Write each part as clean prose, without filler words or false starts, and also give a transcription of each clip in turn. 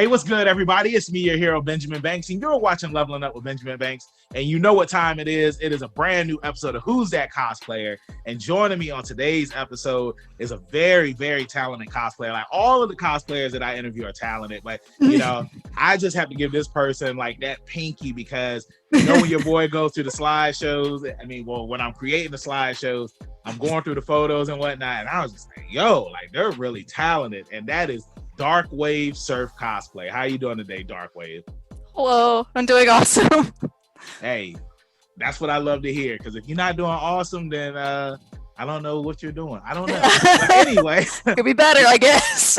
Hey, what's good, everybody? It's me, your hero, Benjamin Banks, and you're watching Leveling Up with Benjamin Banks. And you know what time it is. It is a brand new episode of Who's That Cosplayer? And joining me on today's episode is a very, very talented cosplayer. Like, all of the cosplayers that I interview are talented, but, you know, I just have to give this person, like, that pinky because, you know, when your boy goes through the slideshows, I mean, well, when I'm creating the slideshows, I'm going through the photos and whatnot, and I was just like, yo, like, they're really talented. And that is Darkwavesurf Cosplay. How you doing today, Darkwave? Hello, I'm doing awesome. Hey, that's what I love to hear, because if you're not doing awesome, then I don't know what you're doing. I don't know. But anyway. Could be better, I guess.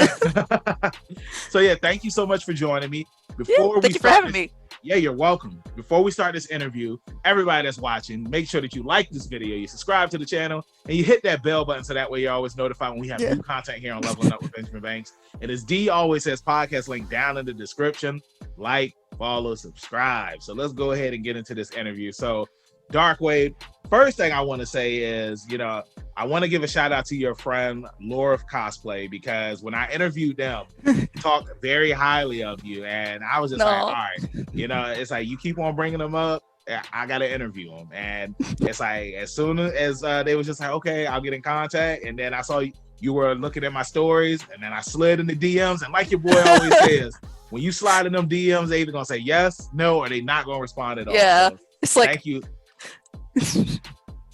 So yeah, thank you so much for joining me. Thank you for having me. Yeah, you're welcome. Before we start this interview, everybody that's watching, make sure that you like this video, you subscribe to the channel, and you hit that bell button so that way you're always notified when we have new content here on Leveling Up with Benjamin Banks. And as D always says, podcast link down in the description. Like, follow, subscribe. So let's go ahead and get into this interview. So Darkwave, first thing I want to say is, you know, I want to give a shout out to your friend Laura of Cosplay, because when I interviewed them, talked very highly of you, and I was just like, all right, you know, it's like you keep on bringing them up, I gotta interview them. And it's like as soon as they was just like, okay, I'll get in contact, and then I saw you were looking at my stories, and then I slid in the DMs, and like your boy always says, when you slide in them DMs, they either gonna say yes, no, or they not gonna respond at all. Yeah, so, it's like, thank you.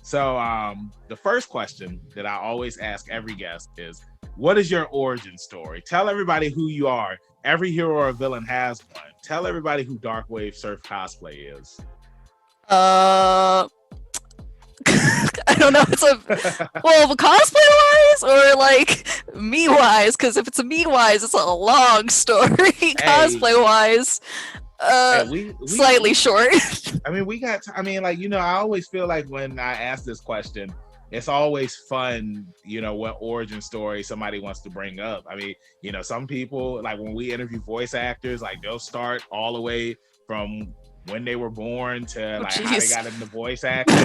So the first question that I always ask every guest is, what is your origin story? Tell everybody who you are. Every hero or villain has one. Tell everybody who Darkwavesurf Cosplay is. I don't know. It's well, cosplay wise or like me wise, because if it's a me wise, it's a long story. Hey. Cosplay wise. We slightly short. I mean, like, you know, I always feel like when I ask this question, it's always fun, you know, what origin story somebody wants to bring up. I mean, you know, some people, like when we interview voice actors, like they'll start all the way from when they were born to like how they got into voice acting.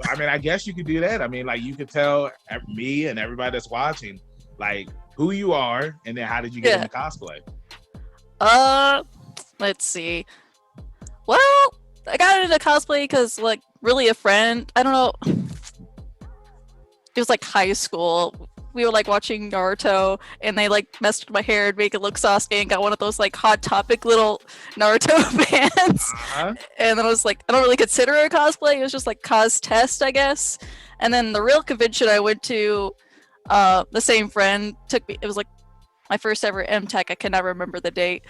I mean, I guess you could do that. I mean, like you could tell me and everybody that's watching, like who you are, and then how did you get into cosplay? Let's see. Well, I got into cosplay because, like, really a friend. I don't know. It was like high school. We were like watching Naruto, and they like messed with my hair and make it look Sasuke, and got one of those like Hot Topic little Naruto bands. And then I was like, I don't really consider it a cosplay. It was just like cos test, I guess. And then the real convention I went to, the same friend took me. It was like my first ever MTech. I cannot remember the date.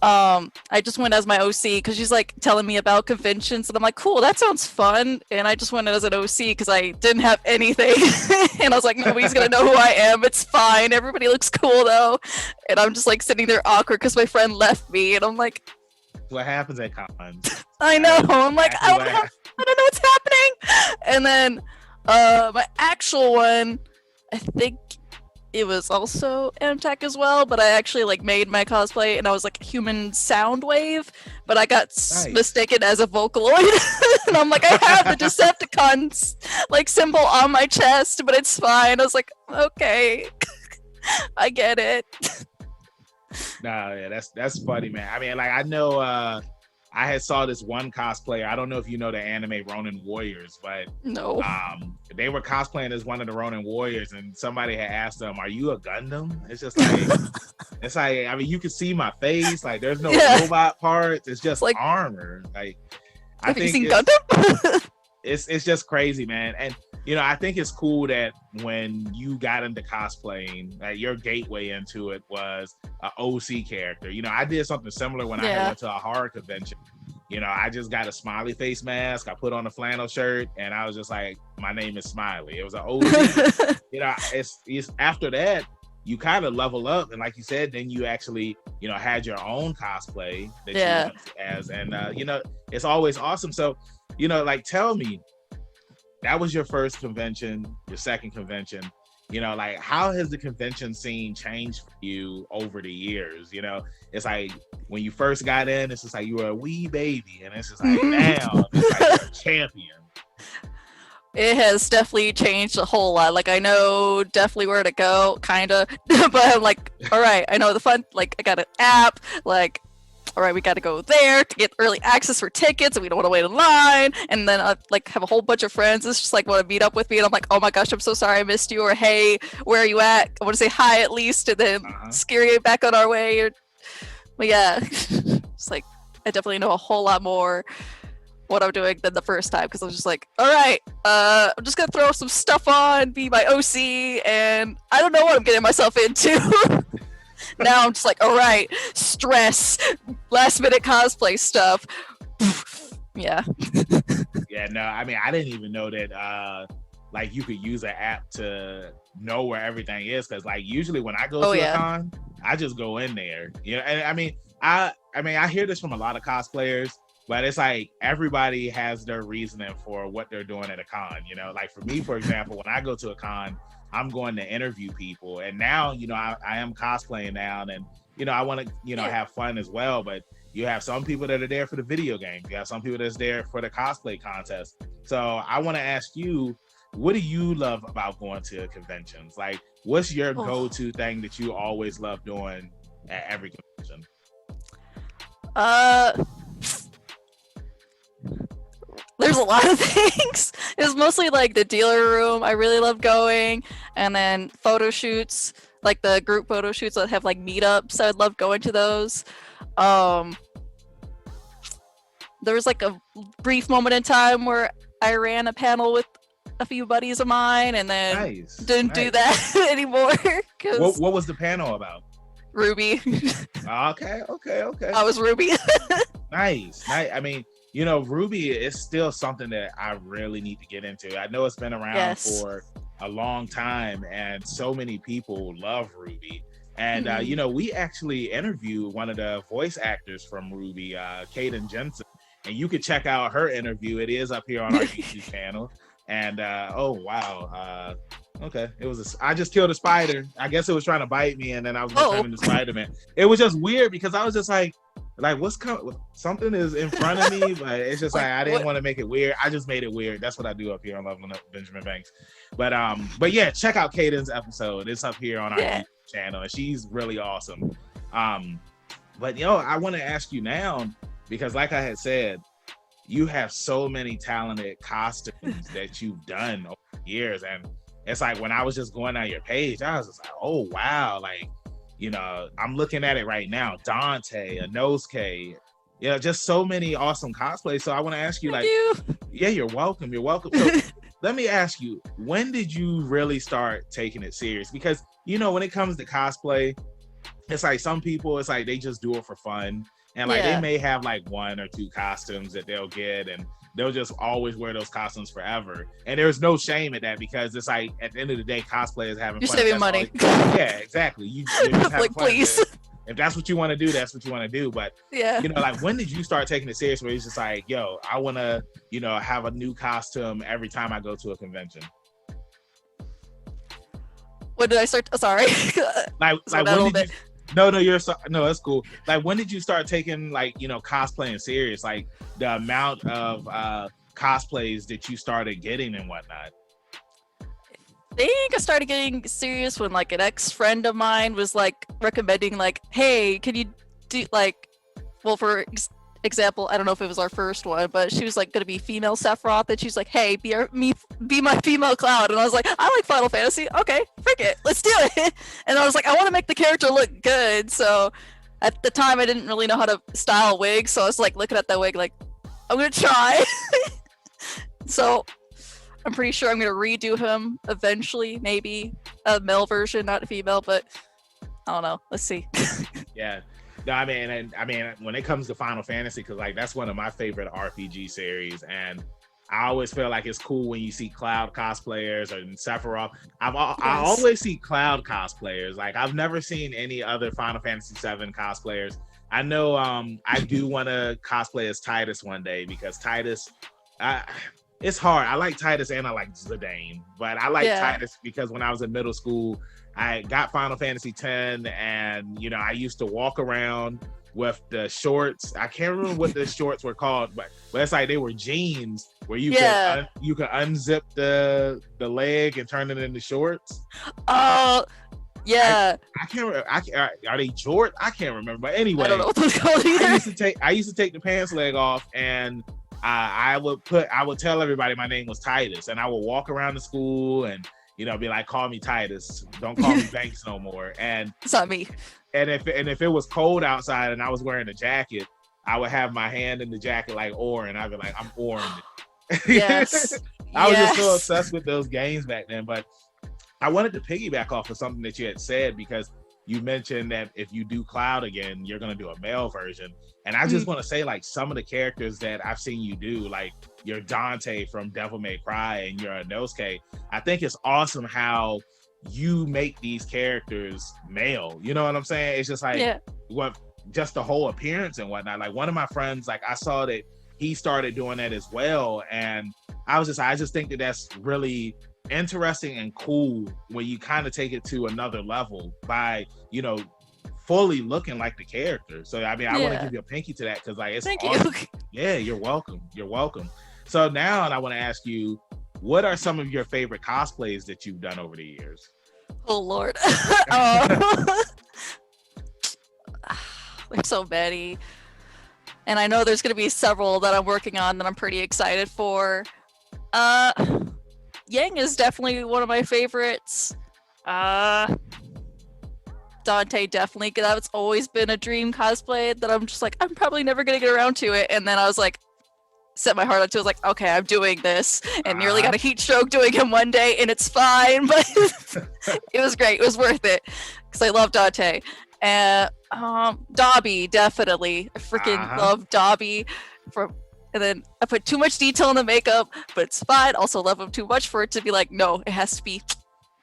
I just went as my OC because she's like telling me about conventions, and I'm like, cool, that sounds fun. And I just went as an OC because I didn't have anything. And I was like, nobody's gonna know who I am. It's fine. Everybody looks cool though. And I'm just like sitting there awkward because my friend left me, and I'm like, what happens at cons? I know. I'm like, I don't know what's happening. And then my actual one, I think it was also MTech as well, but I actually like made my cosplay and I was like human Soundwave, but I got mistaken as a Vocaloid. And I'm like, I have the Decepticons like symbol on my chest, but it's fine. I was like, okay, I get it. Nah, yeah, that's funny, man. I mean, like I know I had saw this one cosplayer. I don't know if you know the anime Ronin Warriors, but no. They were cosplaying as one of the Ronin Warriors, and somebody had asked them, "Are you a Gundam?" It's just like, it's like, I mean, you can see my face. Like, there's no robot parts. It's just like armor. Like, have you seen Gundam? It's just crazy, man. And you know, I think it's cool that when you got into cosplaying, your gateway into it was an OC character. You know, I did something similar when I went to a horror convention. You know, I just got a smiley face mask. I put on a flannel shirt, and I was just like, my name is Smiley. It was an OC. You know, it's after that, you kind of level up, and like you said, then you actually, you know, had your own cosplay that you went as, and you know, it's always awesome. So, you know, like, tell me, that was your first convention, your second convention. You know, like, how has the convention scene changed for you over the years? You know, it's like when you first got in, it's just like you were a wee baby, and it's just like now it's like you're a champion. It has definitely changed a whole lot. Like, I know definitely where to go, kinda, but I'm like, all right, I know the fun. Like, I got an app. Like, all right, we got to go there to get early access for tickets, and we don't want to wait in line. And then I like have a whole bunch of friends that's just like want to meet up with me, and I'm like, oh my gosh, I'm so sorry I missed you, or hey, where are you at? I want to say hi at least, and then scare you back on our way. But yeah, it's like I definitely know a whole lot more what I'm doing than the first time, because I was just like, all right, I'm just gonna throw some stuff on, be my OC, and I don't know what I'm getting myself into. Now I'm just like, all right, stress, last minute cosplay stuff. Yeah. Yeah, no, I mean, I didn't even know that like you could use an app to know where everything is, because like usually when I go to a con, I just go in there. You know, and I mean I hear this from a lot of cosplayers, but it's like everybody has their reasoning for what they're doing at a con. You know, like for me, for example, when I go to a con, I'm going to interview people, and now, you know, I am cosplaying now, and you know, I want to, you know, have fun as well. But you have some people that are there for the video game. You have some people that's there for the cosplay contest. So I want to ask you, what do you love about going to conventions? Like, what's your go-to thing that you always love doing at every convention? There's a lot of things. It's mostly like the dealer room. I really love going, and then photo shoots, like the group photo shoots that have like meetups. I'd love going to those. There was like a brief moment in time where I ran a panel with a few buddies of mine, and then didn't do that anymore. What was the panel about? Rwby. Okay. I was Rwby. Nice. I mean, you know, Rwby is still something that I really need to get into. I know it's been around for a long time, and so many people love Rwby. And you know, we actually interviewed one of the voice actors from Rwby, Kaden Jensen, and you could check out her interview. It is up here on our YouTube channel. And oh wow, okay, it was I just killed a spider. I guess it was trying to bite me, and then I was turning to Spider-Man. It was just weird because I was just like what's coming? Something is in front of me, but it's just like I didn't want to make it weird. I just made it weird. That's what I do up here on Leveling Up Benjamin Banks. But yeah, check out Kaden's episode. It's up here on our YouTube channel, and she's really awesome. But you know, I want to ask you now, because like I had said, you have so many talented costumes that you've done over the years, and it's like when I was just going on your page, I was just like, oh wow, like, you know, I'm looking at it right now. Dante, Inosuke, you know, just so many awesome cosplays. So I want to ask you, yeah, you're welcome. You're welcome. So let me ask you, when did you really start taking it serious? Because, you know, when it comes to cosplay, it's like some people, it's like they just do it for fun. And like they may have like 1 or 2 costumes that they'll get, and they'll just always wear those costumes forever. And there's no shame in that, because it's like at the end of the day, cosplay is having fun. You're saving money. Yeah, exactly. You're just having fun. Please. If that's what you want to do, that's what you want to do. But you know, like, when did you start taking it serious, where it's just like, yo, I want to, you know, have a new costume every time I go to a convention? When did I start? Sorry. like when did you? No, no, that's cool. Like, when did you start taking, like, you know, cosplaying serious? Like, the amount of cosplays that you started getting and whatnot. I think I started getting serious when like an ex-friend of mine was like recommending, like, hey, can you do like, well, for example, I don't know if it was our first one, but she was like gonna be female Sephiroth, and she's like, hey, be my female Cloud. And I was like, I like Final Fantasy. Okay, frick it, let's do it. And I was like, I want to make the character look good. So at the time I didn't really know how to style wigs, so I was like looking at that wig like, I'm gonna try. So I'm pretty sure I'm gonna redo him eventually, maybe a male version, not a female, but I don't know, let's see. Yeah. No, I mean, when it comes to Final Fantasy, because like that's one of my favorite RPG series, and I always feel like it's cool when you see Cloud cosplayers or Sephiroth. I always see Cloud cosplayers. Like, I've never seen any other Final Fantasy VII cosplayers. I know I do want to cosplay as Titus one day, because Titus, it's hard. I like Titus and I like Zidane, but I like Titus because when I was in middle school, I got Final Fantasy X, and you know, I used to walk around with the shorts. I can't remember what the shorts were called, but it's like they were jeans where you you could unzip the leg and turn it into shorts. Oh, yeah. I can't remember. Are they jorts? I can't remember. But anyway, I don't know what those called either. I used to take the pants leg off, and I would tell everybody my name was Titus, and I would walk around the school and be like, call me Titus, don't call me Banks no more. And it's not me. And if it was cold outside and I was wearing a jacket, I would have my hand in the jacket like Orin. I'd be like, I'm Orin. Yes. I was just so obsessed with those games back then. But I wanted to piggyback off of something that you had said, because you mentioned that if you do Cloud again, you're going to do a male version. And I just want to say, like, some of the characters that I've seen you do, like your Dante from Devil May Cry and your Inosuke, I think it's awesome how you make these characters male. You know what I'm saying? It's just like just the whole appearance and whatnot. Like, one of my friends, like, I saw that he started doing that as well, and I just think that that's really interesting and cool when you kind of take it to another level by fully looking like the character. So I mean, I want to give you a pinky to that, because like, it's awesome. Yeah, you're welcome. So now I want to ask you, what are some of your favorite cosplays that you've done over the years? Oh Lord. There's so many, and I know there's going to be several that I'm working on that I'm pretty excited for. Yang is definitely one of my favorites. Dante, definitely, because that's always been a dream cosplay that I'm just like, I'm probably never gonna get around to it. And then I was like, set my heart onto it. I was like, okay, I'm doing this, and nearly got a heat stroke doing him one day, and it's fine, but it was great. It was worth it because I love Dante. And Dobby, definitely. I freaking love Dobby. And then I put too much detail in the makeup, but it's fine. Also love him too much for it to be like, no, it has to be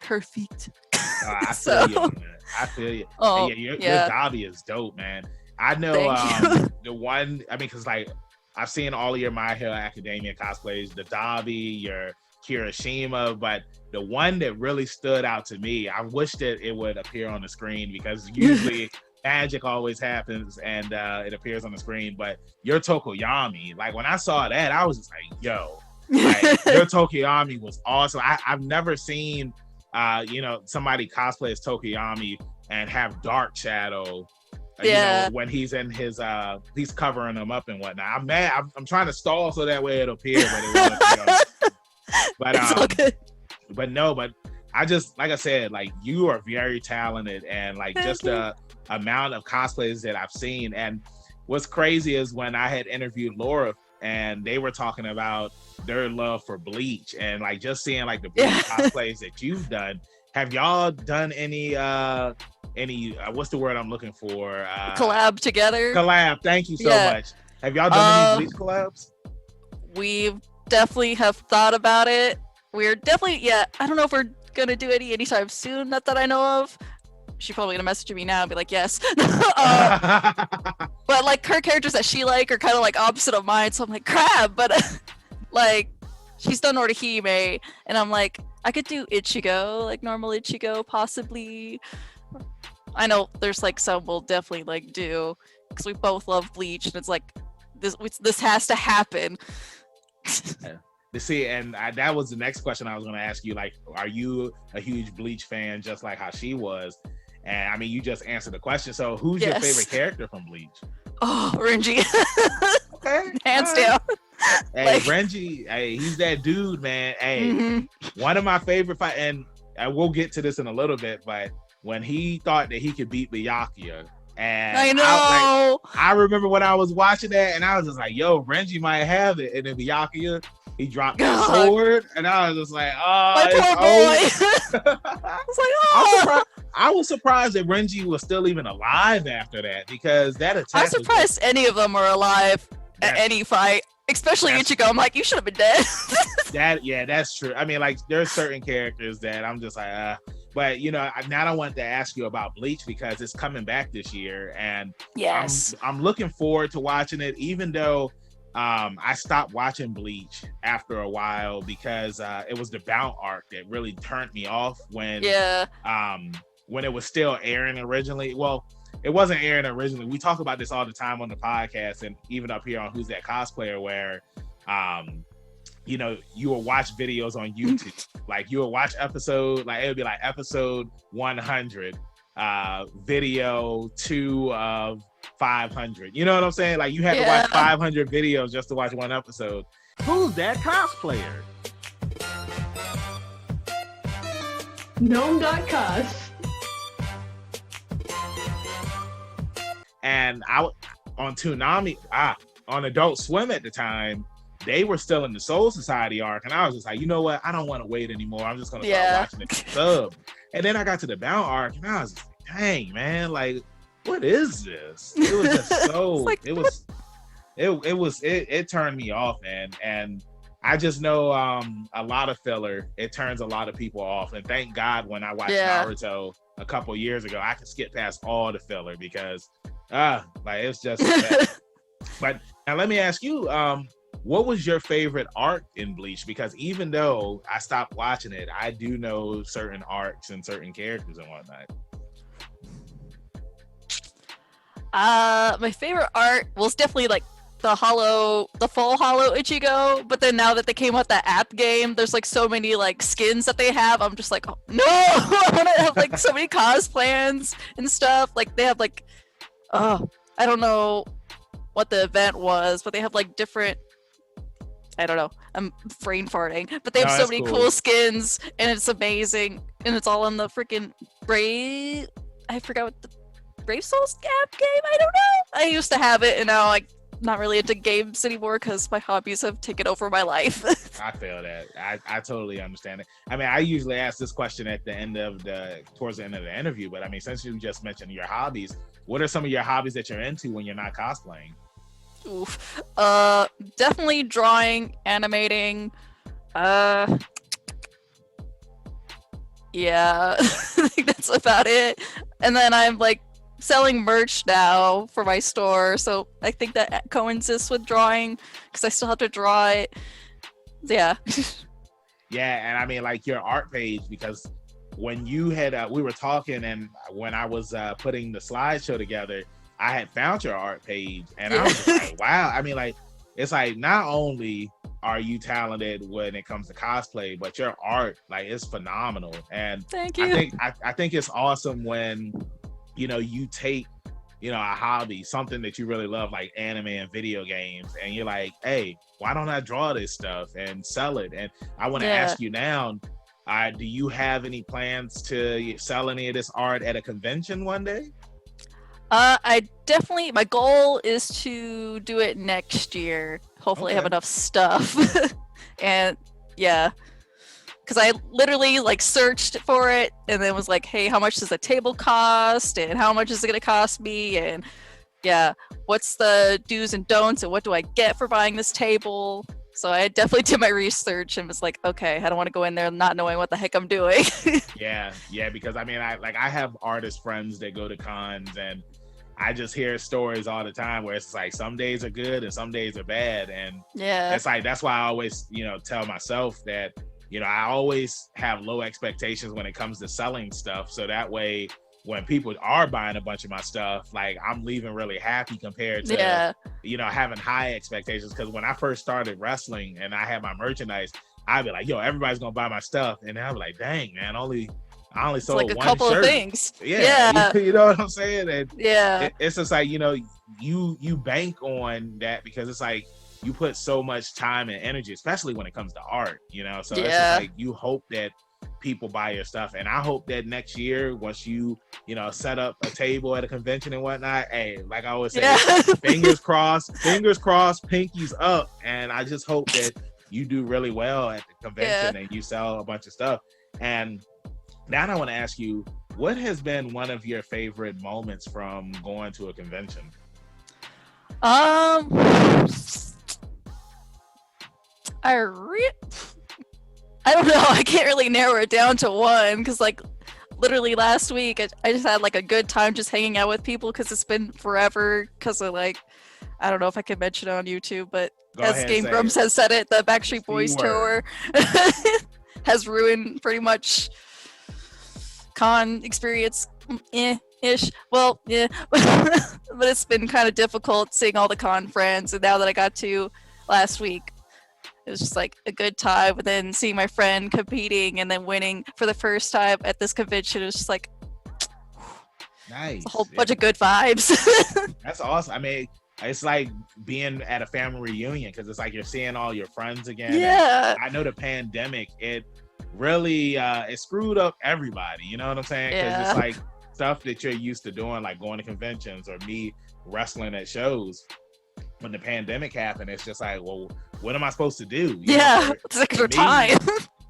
perfect. I feel you, man. I feel you. Oh, your Dobby is dope, man. I know the one, I mean, because like, I've seen all of your My Hero Academia cosplays, the Dobby, your Kirishima, but the one that really stood out to me, I wish that it would appear on the screen, because usually magic always happens and it appears on the screen, but your Tokoyami, like when I saw that, I was just like, yo, like, your Tokoyami was awesome. I've never seen somebody cosplay as Tokoyami and have Dark Shadow when he's in his he's covering him up and whatnot. I'm mad. I'm trying to stall so that way it'll appear, but it won't appear. But it's all good. But I just, like I said, like, you are very talented, and like just the amount of cosplays that I've seen. And what's crazy is when I had interviewed Laura and they were talking about their love for Bleach, and like just seeing like the Bleach cosplays that you've done. Have y'all done any what's the word I'm looking for? Collab together? Collab. Thank you so much. Have y'all done any Bleach collabs? We definitely have thought about it. We're definitely, I don't know if we're gonna do anytime soon, not that I know of. She's probably gonna message me now and be like, yes. But like, her characters that she like are kind of like opposite of mine, so I'm like, crap. But like, she's done Orihime, and I'm like, I could do Ichigo, like normal Ichigo, possibly. I know there's like some we'll definitely like do, because we both love Bleach, and it's like, this has to happen. See, and that was the next question I was going to ask you. Like, are you a huge Bleach fan, just like how she was? And I mean, you just answered the question. So, who's your favorite character from Bleach? Oh, Renji. Okay, hands down. Hey, like, Renji, hey, he's that dude, man. Hey, one of my favorite and we'll get to this in a little bit, but when he thought that he could beat Byakuya, and I know, I remember when I was watching that, and I was just like, yo, Renji might have it, and then Byakuya, he dropped the sword, and I was just like, oh, my poor boy. I was like, oh. I was surprised that Renji was still even alive after that, because that attack. I'm surprised any of them are alive at any fight, especially Ichigo. I'm like, you should have been dead. That's true. I mean, like, there's certain characters that I'm just like, but now I wanted to ask you about Bleach, because it's coming back this year, and I'm looking forward to watching it, even though I stopped watching Bleach after a while, because it was the Bound arc that really turned me off when it was still airing originally. Well, it wasn't airing originally. We talk about this all the time on the podcast and even up here on Who's That Cosplayer, where you know, you will watch videos on YouTube. Like you will watch episode, like it would be like episode 100, video 2 of 500. You know what I'm saying? Like you had to watch 500 videos just to watch one episode. Who's That Cosplayer? Gnome.cos. And I on Toonami, on Adult Swim at the time, they were still in the Soul Society arc, and I was just like, you know what? I don't want to wait anymore. I'm just gonna start watching it sub. And then I got to the Bound arc, and I was just like, dang, man, like, what is this? It was just so. Like, it turned me off, man. And I just know a lot of filler. It turns a lot of people off. And thank God when I watched Naruto a couple years ago, I could skip past all the filler because like it's just. But now let me ask you. What was your favorite arc in Bleach? Because even though I stopped watching it, I do know certain arcs and certain characters and whatnot. My favorite arc was definitely like the full hollow Ichigo, but then now that they came out that app game, there's like so many like skins that they have. I'm just like, oh, no, I want to have like so many cosplans and stuff. Like they have like, I don't know what the event was, but they have like different. I don't know. I'm brain farting, but they have so many cool skins, and it's amazing. And it's all in the freaking Brave. I forgot what the Brave Souls app game. I don't know. I used to have it, and now I'm not really into games anymore because my hobbies have taken over my life. I feel that. I totally understand it. I mean, I usually ask this question at the end of towards the end of the interview, but I mean, since you just mentioned your hobbies, what are some of your hobbies that you're into when you're not cosplaying? Oof. Definitely drawing, animating. Yeah, I think that's about it. And then I'm like selling merch now for my store, so I think that coincides with drawing because I still have to draw it. Yeah. Yeah, and I mean like your art page, because when you had we were talking, and when I was putting the slideshow together, I had found your art page, and I was just like, wow. I mean, like, it's like not only are you talented when it comes to cosplay, but your art, like, is phenomenal. And thank you. I think it's awesome when, you know, you take, you know, a hobby, something that you really love, like anime and video games, and you're like, hey, why don't I draw this stuff and sell it? And I want to ask you now, do you have any plans to sell any of this art at a convention one day? My goal is to do it next year. Hopefully I have enough stuff. And yeah, because I literally like searched for it and then was like, hey, how much does a table cost? And how much is it going to cost me? And yeah, what's the do's and don'ts? And what do I get for buying this table? So I definitely did my research and was like, okay, I don't want to go in there not knowing what the heck I'm doing. Yeah, because I mean, I have artist friends that go to cons, and I just hear stories all the time where it's like some days are good and some days are bad. And it's like, that's why I always, you know, tell myself that, you know, I always have low expectations when it comes to selling stuff. So that way, when people are buying a bunch of my stuff, like I'm leaving really happy compared to, you know, having high expectations. Because when I first started wrestling and I had my merchandise, I'd be like, yo, everybody's going to buy my stuff. And I'd be like, dang, man, I only sold like a one couple shirt. of things. Yeah. You know what I'm saying? And it's just like, you know, you bank on that because it's like you put so much time and energy, especially when it comes to art, you know? So it's just like you hope that people buy your stuff. And I hope that next year, once you know, set up a table at a convention and whatnot, hey, like I always say, fingers crossed, pinkies up. And I just hope that you do really well at the convention and you sell a bunch of stuff. And now I want to ask you, what has been one of your favorite moments from going to a convention? I don't know. I can't really narrow it down to one because, like, literally last week, I just had like a good time just hanging out with people because it's been forever. Because of like, I don't know if I can mention it on YouTube, but as Game Grumps has said it, the Backstreet Boys tour has ruined pretty much con experience. Ish. Well, yeah, but it's been kind of difficult seeing all the con friends, and now that I got to last week, it was just like a good time. But then seeing my friend competing and then winning for the first time at this convention, it was just like nice. A whole bunch of good vibes. That's awesome. I mean, it's like being at a family reunion because it's like you're seeing all your friends again. Yeah. And I know the pandemic, it really it screwed up everybody. You know what I'm saying? Because it's like stuff that you're used to doing, like going to conventions or me wrestling at shows. When the pandemic happened, it's just like, well, what am I supposed to do? It's like for time.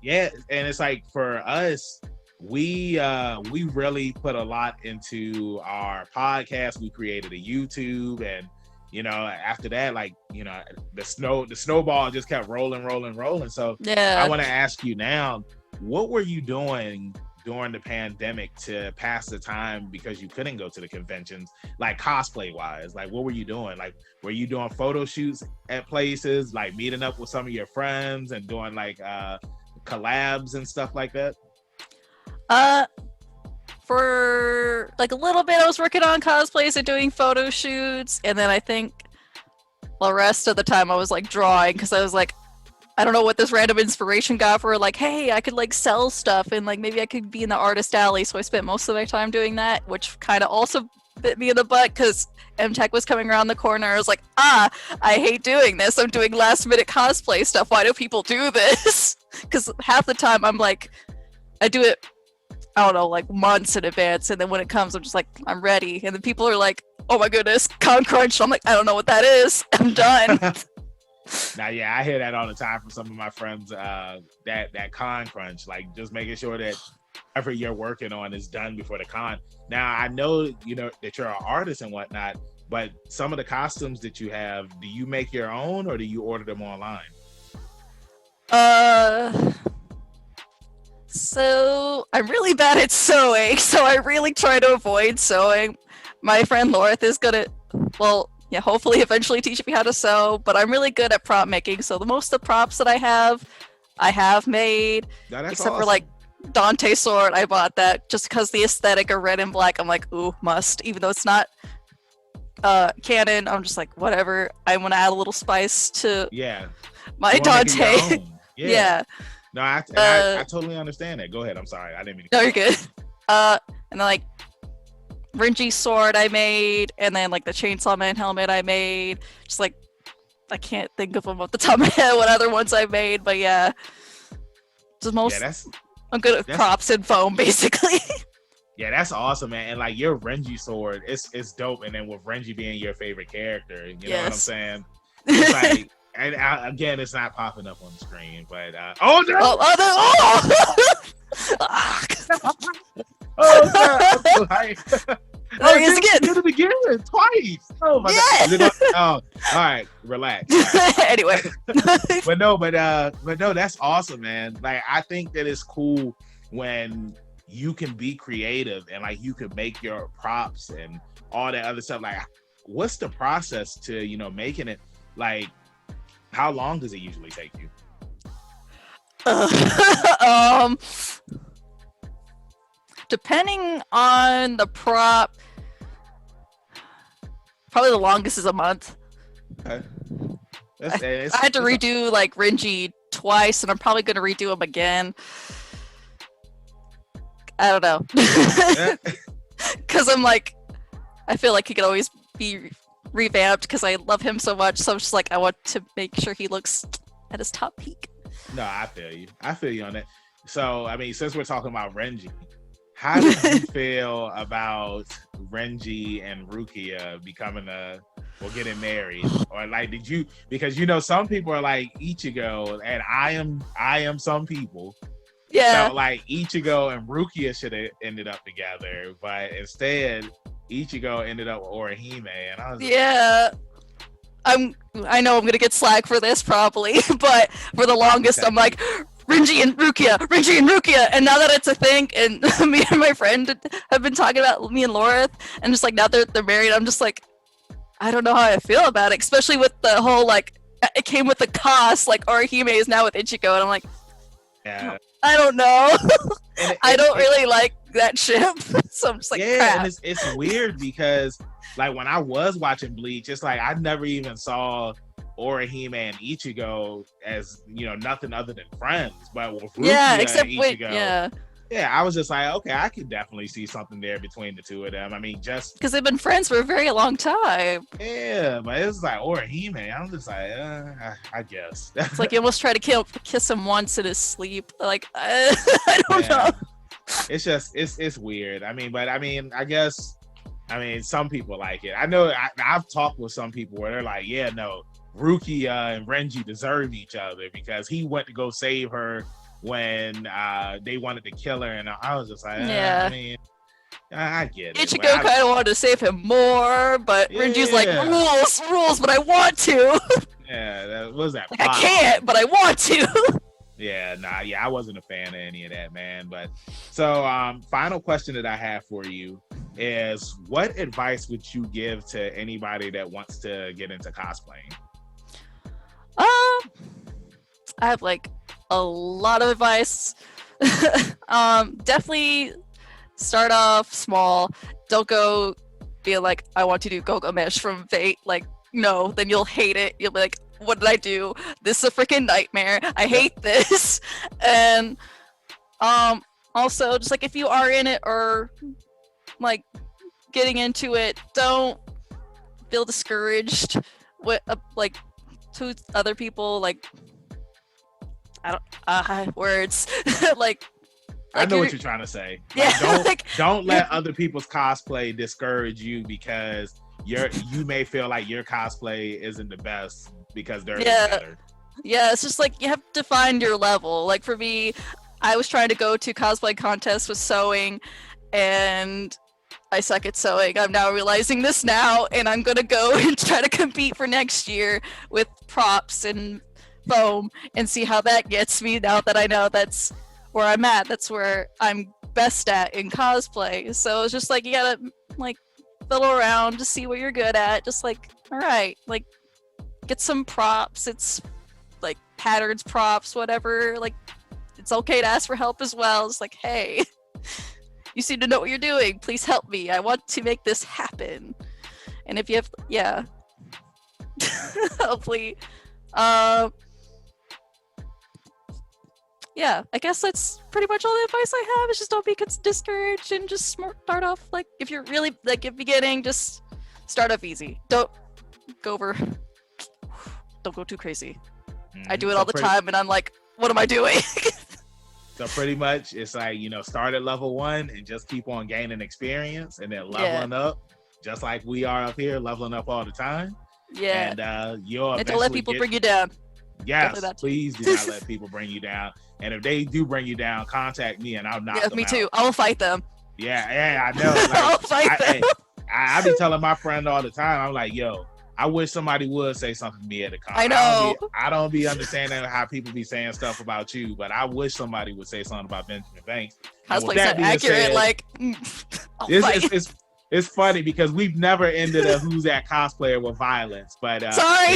Yeah, and it's like for us, we really put a lot into our podcast. We created a YouTube, and after that, like the snowball just kept rolling. So I want to ask you now, what were you doing during the pandemic to pass the time because you couldn't go to the conventions, like cosplay wise? Like, what were you doing? Like, were you doing photo shoots at places, like meeting up with some of your friends and doing like collabs and stuff like that? For like a little bit I was working on cosplays and doing photo shoots, and then I think the rest of the time I was like drawing, because I was like, I don't know what this random inspiration got for, like, hey, I could like sell stuff and like maybe I could be in the artist alley. So I spent most of my time doing that, which kind of also bit me in the butt because MTech was coming around the corner. I was like, I hate doing this. I'm doing last minute cosplay stuff. Why do people do this? Because half the time I'm like, I do it, I don't know, like months in advance, and then when it comes, I'm just like, I'm ready. And then people are like, oh my goodness, con crunch. I'm like, I don't know what that is. I'm done. Now, yeah, I hear that all the time from some of my friends, that con crunch, like just making sure that whatever you're working on is done before the con. Now, I know, that you're an artist and whatnot, but some of the costumes that you have, do you make your own or do you order them online? So I'm really bad at sewing, so I really try to avoid sewing. My friend Lorith is good at, hopefully eventually teach me how to sew, but I'm really good at prop making, so most of the props that I have made, except for like Dante sword. I bought that just because the aesthetic of red and black, I'm like, ooh, must, even though it's not canon. I'm just like, whatever, I want to add a little spice to my Dante. Yeah. No, I totally understand that. Go ahead. I'm sorry. I didn't mean to. No, you're good. And then like Rwby sword I made, and then like the Chainsaw Man helmet I made. Just like, I can't think of them off the top of my head what other ones I made, but yeah. I'm good at props and foam, basically. Yeah, that's awesome, man. And like your Rwby sword, it's dope. And then with Rwby being your favorite character, you know what I'm saying? It's like, and again, it's not popping up on the screen, but oh no! Oh God! There he is again. Did it again twice. Oh my God! Oh, all right, relax. Anyway, but no, that's awesome, man. Like, I think that it's cool when you can be creative and like you can make your props and all that other stuff. Like, what's the process to making it? Like, how long does it usually take you? Depending on the prop, probably the longest is a month. Okay. I had to redo like Rwby twice, and I'm probably going to redo him again. I don't know. Because I'm like, I feel like he could always be revamped because I love him so much. So I'm just like, I want to make sure he looks at his top peak. No, I feel you on that. So, I mean, since we're talking about Rwby, how did you feel about Rwby and Rukia getting married? Or like, did you, because some people are like Ichigo, and I am some people. Yeah. So like Ichigo and Rukia should have ended up together, but instead Ichigo ended up with Orihime, and I was I know I'm gonna get slack for this probably, but for the longest I'm like, Rwby and Rukia, and now that it's a thing, and me and my friend have been talking about me and Lorith, and just like now they're married, I'm just like, I don't know how I feel about it, especially with the whole like, it came with the cost, like Orihime is now with Ichigo, and I'm like, I don't know. I don't really like that ship. So I'm just like, crap. And it's weird because like when I was watching Bleach, it's like I never even saw Orihime and Ichigo as, you know, nothing other than friends. But with Rukia except and with Ichigo, I was just like, okay, I could definitely see something there between the two of them. I mean, just because they've been friends for a very long time. Yeah, but it's like Orihime. I'm just like, I guess. It's like you almost try to kiss him once in his sleep. Like, I don't know. It's just, it's weird. I mean, but I mean, I guess, some people like it. I know I've talked with some people where they're like, yeah, no, Rukia and Renji deserve each other because he went to go save her when they wanted to kill her, and I was just like, I mean, I get it. Ichigo kind of wanted to save him more, but Renji's like, rules, but I want to. That was that. Like, I can't, but I want to. I wasn't a fan of any of that, man. But so, final question that I have for you is, what advice would you give to anybody that wants to get into cosplaying? I have like a lot of advice. Definitely start off small. Don't go being like, I want to do Gilgamesh from Fate. Like, no, then you'll hate it. You'll be like, what did I do? This is a freaking nightmare. I hate this. And also, just like, if you are in it or like getting into it, don't feel discouraged with like to other people. Like, I don't words. like I know what you're trying to say. Like, don't let other people's cosplay discourage you because you may feel like your cosplay isn't the best because they're better. Yeah, it's just like you have to find your level. Like for me, I was trying to go to cosplay contests with sewing, and I suck at sewing. I'm now realizing this now, and I'm gonna go and try to compete for next year with props and foam and see how that gets me now that I know that's where I'm at. That's where I'm best at in cosplay. So it's just like you gotta like fiddle around to see what you're good at. Just like, all right, like get some props. It's like patterns, props, whatever. Like it's okay to ask for help as well. It's like, hey, you seem to know what you're doing. Please help me. I want to make this happen. And if you have, hopefully, I guess that's pretty much all the advice I have. Is just don't be discouraged and just start off like if you're really like at beginning, just start off easy. Don't go too crazy. I do it all the time, and I'm like, what am I doing? So pretty much, it's like, start at level 1 and just keep on gaining experience, and then leveling up, just like we are up here, leveling up all the time. Yeah. And you'll and don't let people bring you down. Yes, please do not let people bring you down. And if they do bring you down, contact me and I'll knock them out. Me too. I will fight them. Yeah, I know. Like, I'll fight them. I be telling my friend all the time, I'm like, yo, I wish somebody would say something to me at a con. I know. I don't be understanding how people be saying stuff about you, but I wish somebody would say something about Benjamin Banks. Cosplay's not accurate. It's funny because we've never ended a Who's That Cosplayer with violence. But I'm sorry.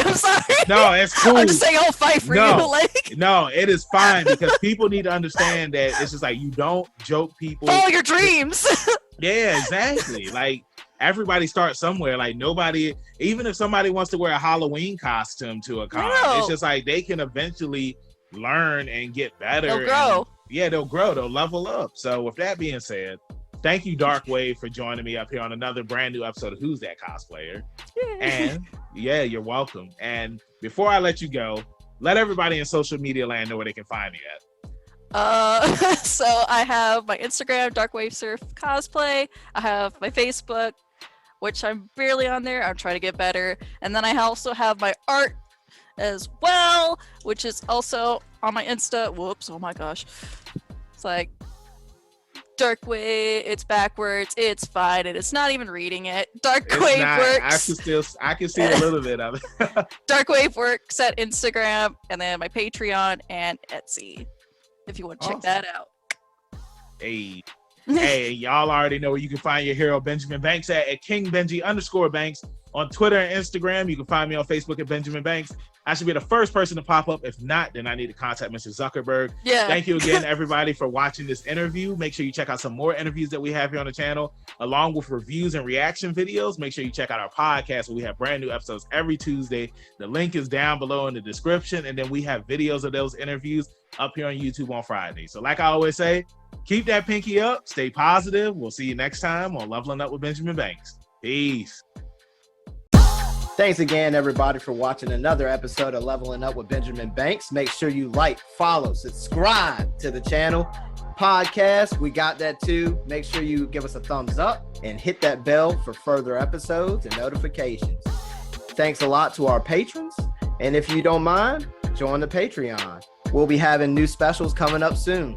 No, it's cool. I'm just saying I'll fight for you. No, it is fine because people need to understand that it's just like you don't joke people. Follow your dreams. Yeah, exactly. Like everybody starts somewhere. Like nobody, even if somebody wants to wear a Halloween costume to a con, it's just like they can eventually learn and get better. They'll grow. They'll grow. They'll level up. So with that being said, thank you, Darkwave, for joining me up here on another brand new episode of Who's That Cosplayer? And you're welcome. And before I let you go, let everybody in social media land know where they can find me at. So I have my Instagram, Darkwavesurf Cosplay. I have my Facebook, which I'm barely on there. I'm trying to get better. And then I also have my art as well, which is also on my Insta. Whoops, oh my gosh. It's like Darkwave, it's backwards, it's fine, and it's not even reading it. Darkwave works. I can see a little bit of it. Darkwave works at Instagram, and then my Patreon and Etsy, if you want to check that out. Hey, y'all already know where you can find your hero Benjamin Banks at KingBenji_Banks on Twitter and Instagram. You can find me on Facebook at Benjamin Banks. I should be the first person to pop up. If not, then I need to contact Mr. Zuckerberg. Yeah. Thank you again, everybody, for watching this interview. Make sure you check out some more interviews that we have here on the channel, along with reviews and reaction videos. Make sure you check out our podcast where we have brand new episodes every Tuesday. The link is down below in the description. And then we have videos of those interviews up here on YouTube on Friday. So like I always say, keep that pinky up, stay positive. We'll see you next time on Leveling Up with Benjamin Banks. Peace. Thanks again, everybody, for watching another episode of Leveling Up with Benjamin Banks. Make sure you like, follow, subscribe to the channel. Podcast, we got that too. Make sure you give us a thumbs up and hit that bell for further episodes and notifications. Thanks a lot to our patrons. And if you don't mind, join the Patreon. We'll be having new specials coming up soon.